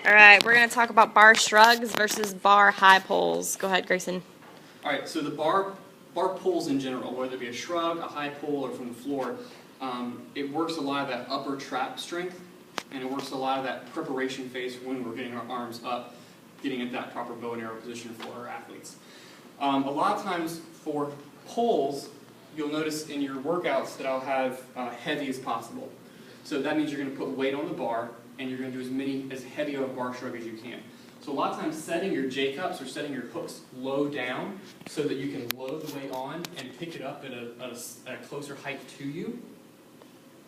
All right, we're going to talk about bar shrugs versus bar high pulls. Go ahead, Grayson. All right, so the bar pulls in general, whether it be a shrug, a high pull, or from the floor, it works a lot of that upper trap strength, and it works a lot of that preparation phase when we're getting our arms up, getting at that proper bow and arrow position for our athletes. A lot of times for pulls, you'll notice in your workouts that I'll have heavy as possible. So that means you're going to put weight on the bar, and you're going to do as heavy of a bar shrug as you can. So a lot of times setting your J-cups or setting your hooks low down so that you can load the weight on and pick it up at a closer height to you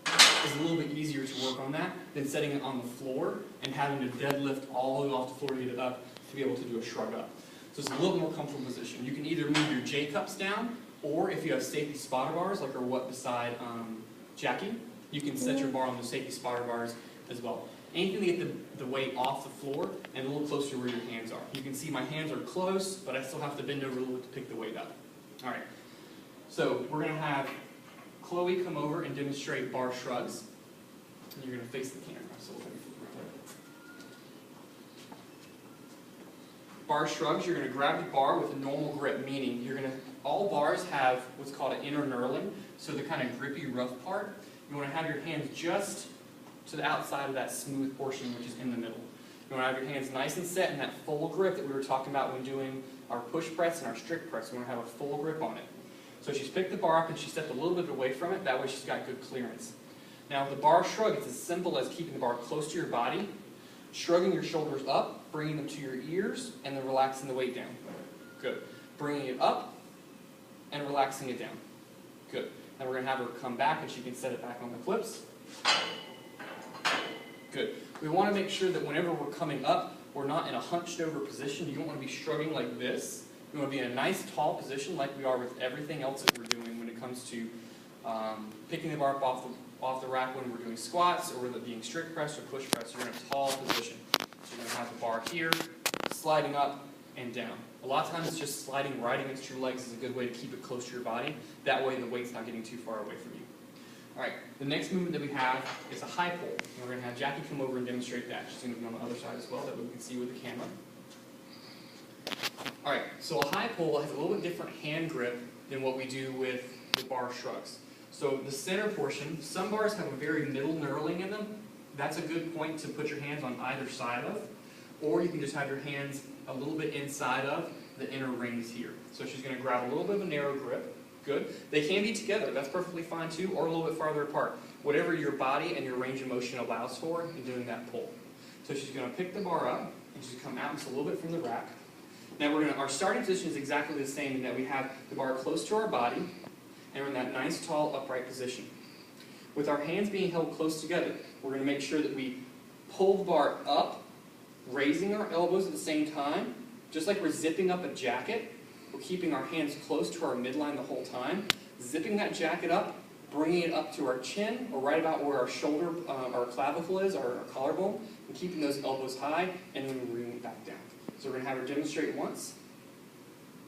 is a little bit easier to work on that than setting it on the floor and having to deadlift all the way off the floor to get it up to be able to do a shrug up. So it's a little more comfortable position. You can either move your J-cups down, or if you have safety spotter bars like our what beside Jackie, you can set your bar on the safety spotter bars as well. Anything to get the weight off the floor and a little closer to where your hands are. You can see my hands are close, but I still have to bend over a little bit to pick the weight up. All right, so we're going to have Chloe come over and demonstrate bar shrugs. And you're going to face the camera. So we'll bar shrugs, you're going to grab the bar with a normal grip, meaning all bars have what's called an inner knurling, so the kind of grippy, rough part. You want to have your hands just to the outside of that smooth portion, which is in the middle. You want to have your hands nice and set in that full grip that we were talking about when doing our push press and our strict press. We want to have a full grip on it. So she's picked the bar up and she stepped a little bit away from it. That way she's got good clearance. Now the bar shrug, it's as simple as keeping the bar close to your body, shrugging your shoulders up, bringing them to your ears, and then relaxing the weight down. Good. Bringing it up and relaxing it down. Good. Now we're going to have her come back and she can set it back on the clips. Good. We want to make sure that whenever we're coming up, we're not in a hunched over position. You don't want to be shrugging like this. You want to be in a nice tall position like we are with everything else that we're doing when it comes to picking the bar up off the rack when we're doing squats, or whether it being strict press or push press. You're in a tall position. So you're going to have the bar here, sliding up and down. A lot of times just sliding right against your legs is a good way to keep it close to your body. That way the weight's not getting too far away from you. All right, the next movement that we have is a high pull. And we're going to have Jackie come over and demonstrate that. She's going to be on the other side as well, that we can see with the camera. All right, so a high pull has a little bit different hand grip than what we do with the bar shrugs. So the center portion, some bars have a very middle knurling in them. That's a good point to put your hands on either side of. Or you can just have your hands a little bit inside of the inner rings here. So she's going to grab a little bit of a narrow grip. Good. They can be together. That's perfectly fine too, or a little bit farther apart. Whatever your body and your range of motion allows for in doing that pull. So she's going to pick the bar up and she's going to come out just a little bit from the rack. Now our starting position is exactly the same in that we have the bar close to our body and we're in that nice tall upright position. With our hands being held close together, we're going to make sure that we pull the bar up, raising our elbows at the same time, just like we're zipping up a jacket. We're keeping our hands close to our midline the whole time, zipping that jacket up, bringing it up to our chin, or right about where our shoulder, our clavicle is, our collarbone, and keeping those elbows high, and then bringing it back down. So we're going to have her demonstrate once.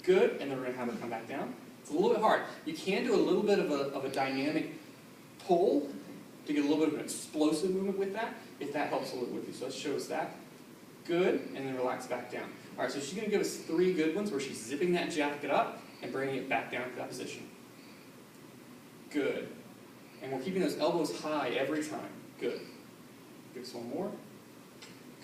Good, and then we're going to have her come back down. It's a little bit hard. You can do a little bit of a dynamic pull to get a little bit of an explosive movement with that, if that helps a little with you. So let's show us that. Good, and then relax back down. All right, so she's going to give us 3 good ones where she's zipping that jacket up and bringing it back down to that position. Good. And we're keeping those elbows high every time. Good. Give us one more.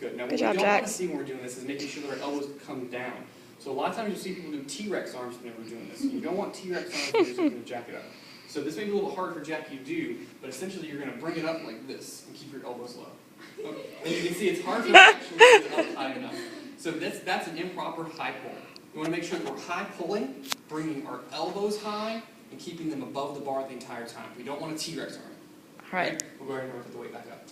Good. Now, what we don't want to see when we're doing this is making sure that our elbows come down. So a lot of times you'll see people do T-Rex arms when we're doing this. You don't want T-Rex arms when you're zipping the jacket up. So this may be a little hard for Jackie to do, but essentially you're going to bring it up like this and keep your elbows low. And you can see it's hard for you to actually get it up high enough. So that's an improper high pull. We want to make sure that we're high pulling, bringing our elbows high, and keeping them above the bar the entire time. We don't want a T-Rex arm. All right. We'll go ahead and put the weight back up.